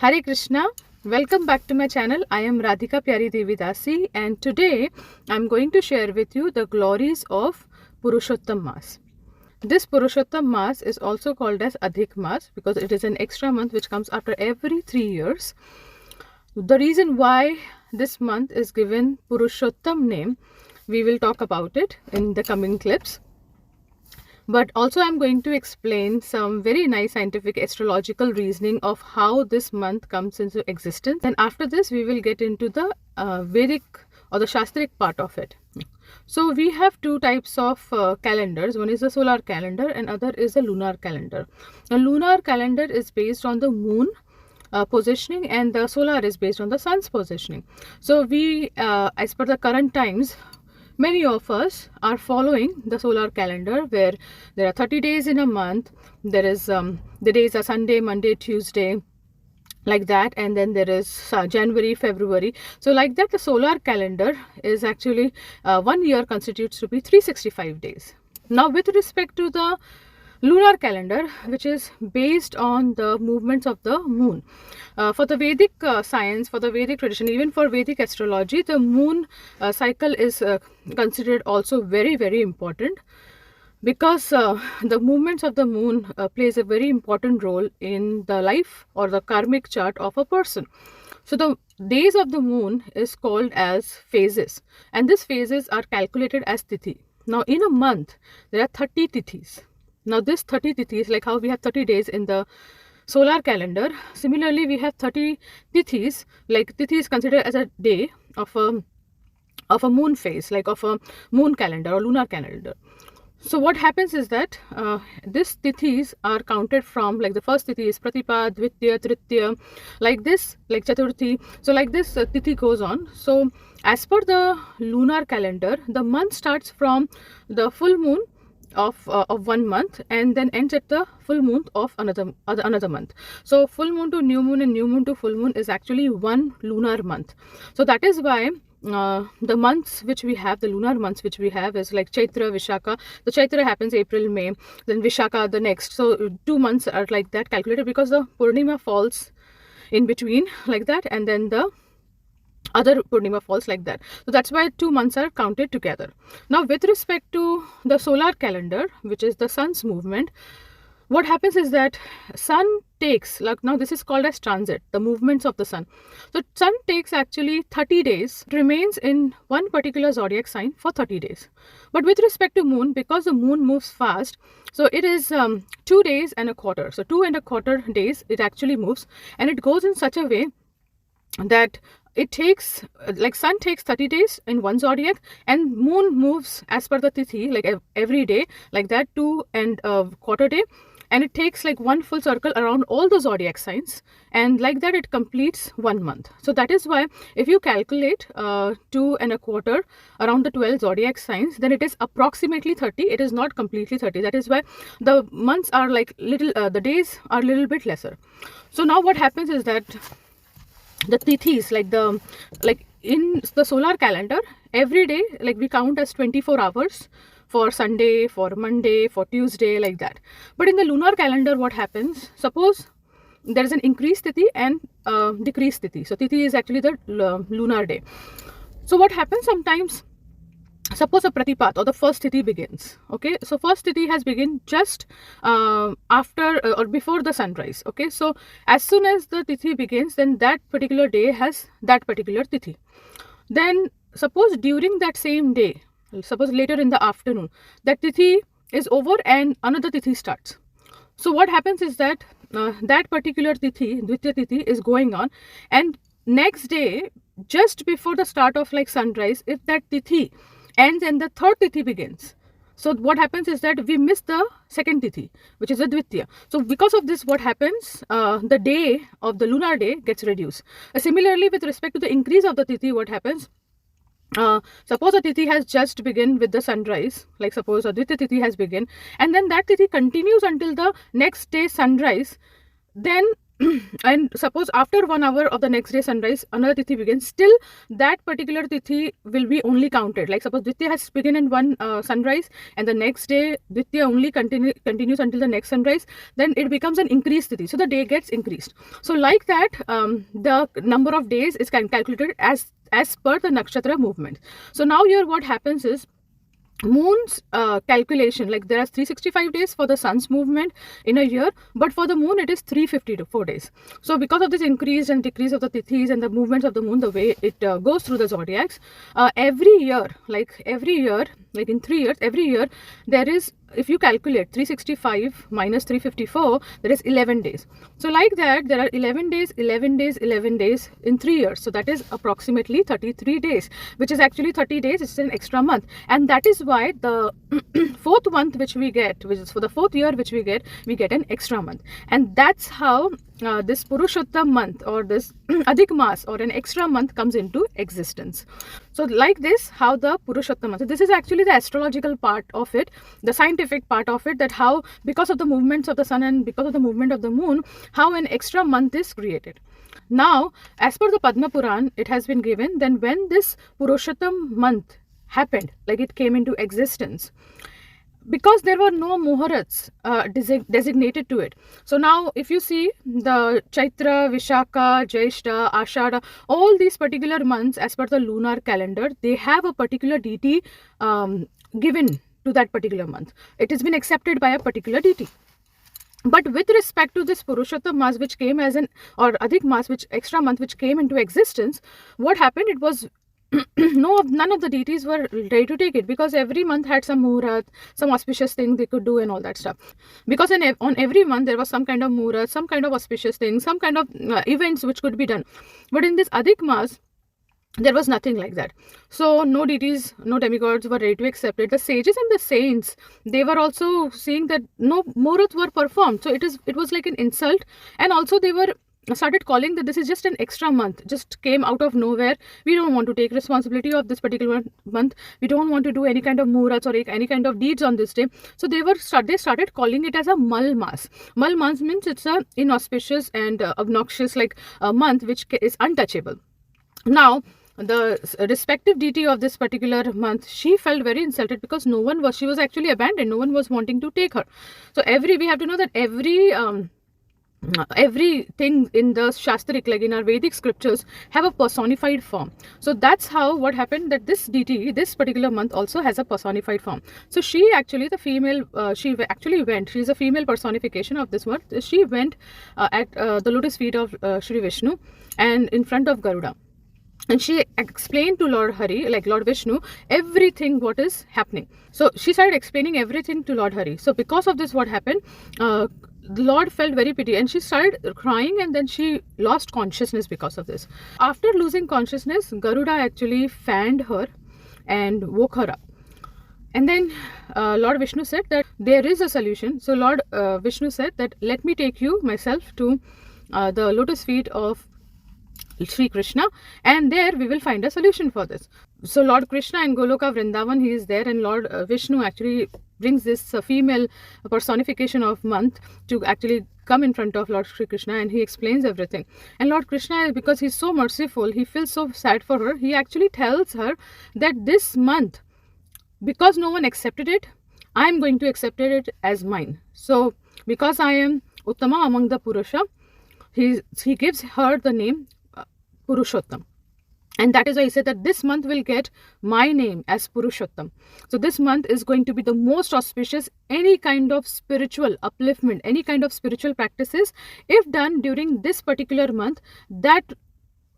Hare Krishna, welcome back to my channel. I am Radhika Piyari Devidasi and today I am going to share with you the glories of Purushottama Month. This Purushottama Month is also called as Adhik Mas because it is an extra month which comes after every 3 years. The reason why this month is given Purushottam name, we will talk about it in the coming clips. But also I'm going to explain some very nice scientific astrological reasoning of how this month comes into existence. And after this, we will get into the Vedic or the Shastric part of it. So we have two types of calendars. One is the solar calendar and other is the lunar calendar. The lunar calendar is based on the moon positioning and the solar is based on the sun's positioning. So we, as per the current times, many of us are following the solar calendar where there are 30 days in a month. There is the days are Sunday, Monday, Tuesday, like that, and then there is January, February. So like that, the solar calendar is actually 1 year constitutes to be 365 days. Now with respect to the lunar calendar, which is based on the movements of the moon. For the Vedic science, for the Vedic tradition, even for Vedic astrology, the moon cycle is considered also very, very important because the movements of the moon plays a very important role in the life or the karmic chart of a person. So the days of the moon is called as phases, and these phases are calculated as tithi. Now in a month, there are 30 tithis. Now this 30 tithis, like how we have 30 days in the solar calendar, similarly we have 30 tithis, like tithi is considered as a day of a moon phase, like of a moon calendar or lunar calendar. So what happens is that these tithis are counted from, like the first tithi is Pratipa, Dvitiya, Tritiya, like this, like Chaturthi. So like this tithi goes on. So as per the lunar calendar, the month starts from the full moon of 1 month and then ends at the full moon of another month. So full moon to new moon and new moon to full moon is actually one lunar month. So that is why the months which we have, the lunar months which we have is like Chaitra, Vishaka. The Chaitra happens April, May, then Vishaka the next. So 2 months are like that calculated because the Purnima falls in between like that, and then the other Purnima falls like that. So that's why 2 months are counted together. Now with respect to the solar calendar, which is the sun's movement, what happens is that sun takes, like now this is called as transit, the movements of the sun. So sun takes actually 30 days, remains in one particular zodiac sign for 30 days. But with respect to moon, because the moon moves fast, so it is 2 days and a quarter. So 2.25 days it actually moves, and it goes in such a way that it takes, like sun takes 30 days in one zodiac and moon moves as per the tithi, like every day, like that 2.25 day, and it takes like one full circle around all the zodiac signs, and like that it completes 1 month. So that is why if you calculate 2.25 around the 12 zodiac signs, then it is approximately 30. It is not completely 30. That is why the months are like little, the days are a little bit lesser. So now what happens is that the tithis, like in the solar calendar, every day like we count as 24 hours for Sunday, for Monday, for Tuesday, like that. But in the lunar calendar, what happens? Suppose there is an increased tithi and decreased tithi. So tithi is actually the lunar day. So what happens sometimes? Suppose a pratipat or the first tithi begins. Okay, so first tithi has begun just after or before the sunrise. Okay, so as soon as the tithi begins, then that particular day has that particular tithi. Then suppose during that same day, suppose later in the afternoon, that tithi is over and another tithi starts. So what happens is that that particular tithi, Dvitiya tithi, is going on, and next day, just before the start of like sunrise, if that tithi ends and the third tithi begins, so what happens is that we miss the second tithi, which is the Dvitiya. So because of this, what happens? The day of the lunar day gets reduced. Similarly, with respect to the increase of the tithi, what happens? Suppose a tithi has just begun with the sunrise, like suppose a Dvitiya tithi has begun, and then that tithi continues until the next day sunrise, then and suppose after 1 hour of the next day sunrise, another tithi begins, still that particular tithi will be only counted. Like suppose Dvitiya has begun in one sunrise, and the next day Dvitiya only continues until the next sunrise, then it becomes an increased tithi. So the day gets increased. So like that, the number of days is calculated as per the nakshatra movement. So now here what happens is, moon's calculation, like there are 365 days for the sun's movement in a year, but for the moon it is 354 days. So because of this increase and decrease of the tithis and the movements of the moon, the way it goes through the zodiacs, every year, like in 3 years, every year there is, if you calculate 365 minus 354, there is 11 days. So like that, there are 11 days, 11 days, 11 days in 3 years. So that is approximately 33 days, which is actually 30 days. It's an extra month. And that is why the fourth month which we get, which is for the fourth year which we get an extra month. And that's how this Purushottam month, or this Adhik Mas, or an extra month, comes into existence. So like this, how the Purushottam month. So this is actually the astrological part of it, the scientific part of it, that how, because of the movements of the sun and because of the movement of the moon, how an extra month is created. Now, as per the Padma Puran, it has been given, then when this Purushottam month happened, like it came into existence, because there were no muhurats designated to it. So now if you see the Chaitra, Vishaka, Jyeshta, Ashada, all these particular months as per the lunar calendar, they have a particular deity given to that particular month. It has been accepted by a particular deity. But with respect to this Purushottam Mas, which came as an, or Adhik Mas, which extra month which came into existence, what happened, it was none of the deities were ready to take it, because every month had some muhurat, some auspicious thing they could do and all that stuff. Because on every month there was some kind of muhurat, some kind of auspicious thing, some kind of events which could be done. But in this Adhik Mas, there was nothing like that. So no deities, no demigods were ready to accept it. The sages and the saints, they were also seeing that no muhurats were performed. So it was like an insult, and also they were started calling that this is just an extra month, just came out of nowhere. We don't want to take responsibility of this particular month. We don't want to do any kind of muhurats or any kind of deeds on this day. So they started calling it as a Mal Mas. Mal Mas means it's a inauspicious and obnoxious, like a month which is untouchable. Now, the respective deity of this particular month, she felt very insulted because she was actually abandoned. No one was wanting to take her. So we have to know that everything in the Shastric, like in our Vedic scriptures, have a personified form. So that's how what happened, that this deity, this particular month also has a personified form. So she actually, the female, she actually went, she's a female personification of this month. She went at the lotus feet of Shri Vishnu and in front of Garuda. And she explained to Lord Hari, like Lord Vishnu, everything what is happening. So she started explaining everything to Lord Hari. So because of this, what happened? The Lord felt very pity and she started crying, and then she lost consciousness because of this. After losing consciousness, Garuda actually fanned her and woke her up. And then Lord Vishnu said that there is a solution. So Lord Vishnu said that let me take you myself to the lotus feet of Sri Krishna, and there we will find a solution for this. So Lord Krishna in Goloka Vrindavan, he is there, and Lord Vishnu actually brings this female personification of month to actually come in front of Lord Sri Krishna, and he explains everything. And Lord Krishna, because he's so merciful, he feels so sad for her. He actually tells her that this month, because no one accepted it, I am going to accept it as mine. So because I am Uttama among the Purusha, he gives her the name Purushottam. And that is why he said that this month will get my name as Purushottam. So this month is going to be the most auspicious. Any kind of spiritual upliftment, any kind of spiritual practices, if done during this particular month, that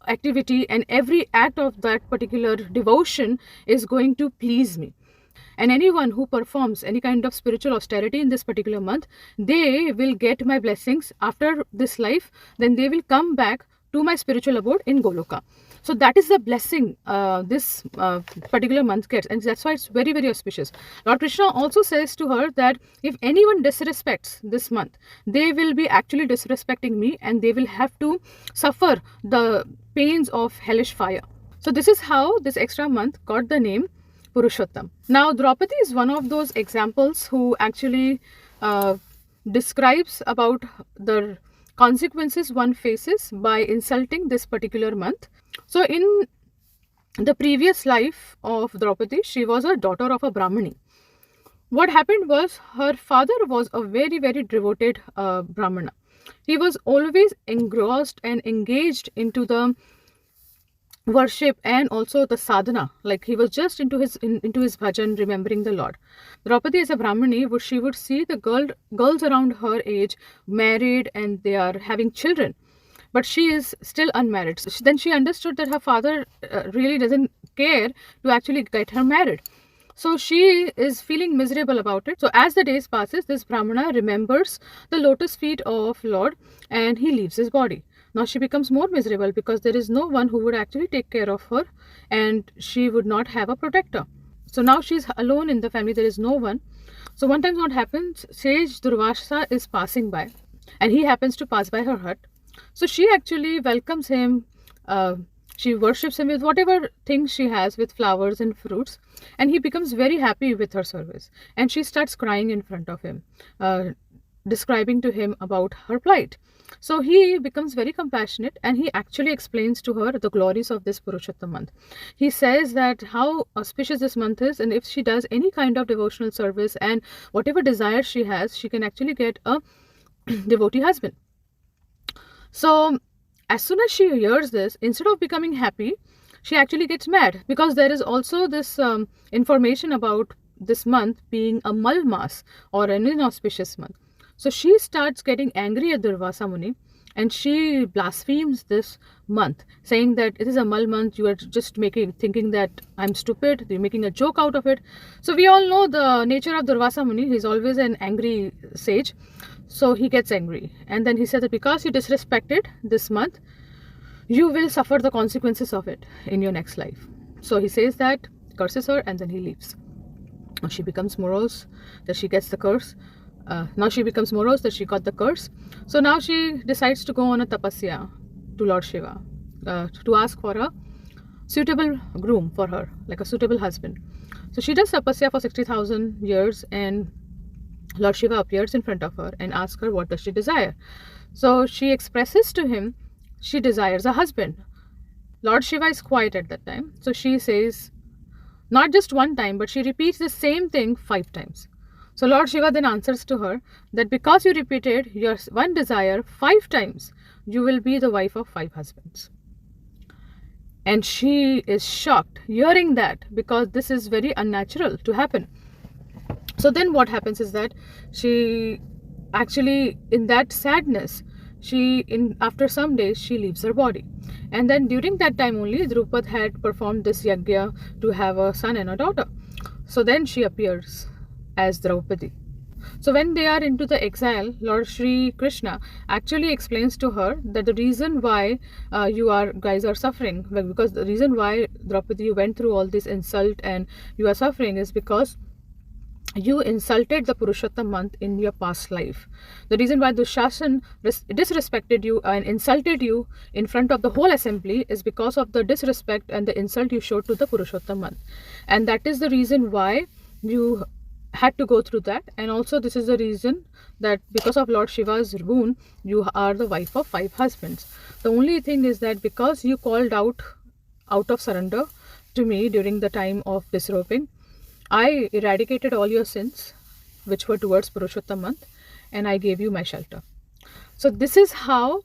activity and every act of that particular devotion is going to please me. And anyone who performs any kind of spiritual austerity in this particular month, they will get my blessings after this life. Then they will come back to my spiritual abode in Goloka. So that is the blessing this particular month gets, and that's why it's very, very auspicious. Lord Krishna also says to her that if anyone disrespects this month, they will be actually disrespecting me, and they will have to suffer the pains of hellish fire. So this is how this extra month got the name Purushottam. Now Draupadi is one of those examples who actually describes about the consequences one faces by insulting this particular month. So in the previous life of Draupadi, she was a daughter of a Brahmani. What happened was her father was a very, very devoted Brahmana. He was always engrossed and engaged into the worship and also the sadhana. Like he was just into his bhajan, remembering the Lord. Draupadi as a Brahmani, she would see the girls around her age married and they are having children, but she is still unmarried. So then she understood that her father really doesn't care to actually get her married. So she is feeling miserable about it. So as the days passes, this Brahmana remembers the lotus feet of Lord and he leaves his body. Now she becomes more miserable because there is no one who would actually take care of her and she would not have a protector. So now she's alone in the family, there is no one. So one time what happens, Sage Durvasa is passing by and he happens to pass by her hut. So she actually welcomes him, she worships him with whatever things she has, with flowers and fruits, and he becomes very happy with her service. And she starts crying in front of him, describing to him about her plight. So he becomes very compassionate and he actually explains to her the glories of this Purushottama month. He says that how auspicious this month is, and if she does any kind of devotional service and whatever desire she has, she can actually get a devotee husband. So as soon as she hears this, instead of becoming happy, she actually gets mad, because there is also this information about this month being a Mal Mas or an inauspicious month. So she starts getting angry at Durvasa Muni and she blasphemes this month, saying that it is a Mal month, you are just thinking that I'm stupid, you're making a joke out of it. So we all know the nature of Durvasa Muni, he's always an angry sage. So he gets angry and then he said that because you disrespected this month, you will suffer the consequences of it in your next life. So he says that, curses her, and then he leaves. Now she becomes morose that she gets the curse. Now she becomes morose that she got the curse. So now she decides to go on a tapasya to Lord Shiva to ask for a suitable groom for her, like a suitable husband. So she does tapasya for 60,000 years and Lord Shiva appears in front of her and asks her what does she desire. So she expresses to him she desires a husband. Lord Shiva is quiet at that time. So she says, not just one time, but she repeats the same thing 5 times. So Lord Shiva then answers to her that because you repeated your one desire 5 times, you will be the wife of 5 husbands. And she is shocked hearing that, because this is very unnatural to happen. So then what happens is that she actually, in that sadness, after some days she leaves her body. And then during that time only Drupad had performed this yagya to have a son and a daughter. So then she appears as Draupadi. So when they are into the exile, Lord Shri Krishna actually explains to her that the reason why you guys are suffering, because the reason why Draupadi went through all this insult and you are suffering is because you insulted the Purushottama month in your past life. The reason why Dushasan disrespected you and insulted you in front of the whole assembly is because of the disrespect and the insult you showed to the Purushottama month. And that is the reason why you had to go through that. And also this is the reason that because of Lord Shiva's boon, you are the wife of 5 husbands. The only thing is that because you called out of surrender to me during the time of disrobing, I eradicated all your sins which were towards Purushottama month and I gave you my shelter. So this is how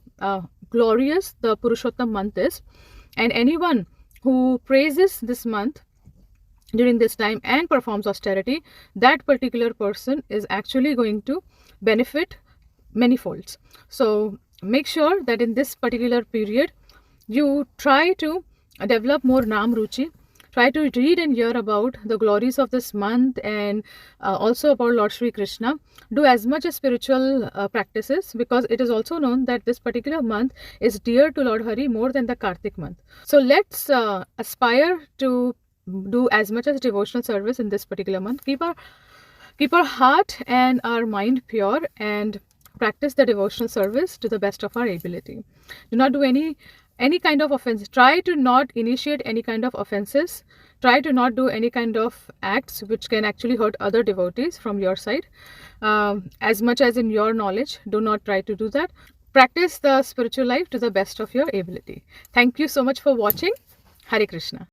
glorious the Purushottama month is, and anyone who praises this month during this time and performs austerity, that particular person is actually going to benefit many folds. So make sure that in this particular period you try to develop more Nam Ruchi. Try to read and hear about the glories of this month and also about Lord Shri Krishna. Do as much as spiritual practices, because it is also known that this particular month is dear to Lord Hari more than the Kartik month. So let's aspire to do as much as devotional service in this particular month. Keep our heart and our mind pure and practice the devotional service to the best of our ability. Do not do any kind of offense. Try to not initiate any kind of offenses. Try to not do any kind of acts which can actually hurt other devotees from your side. As much as in your knowledge, do not try to do that. practice the spiritual life to the best of your ability. Thank you so much for watching. Hare Krishna.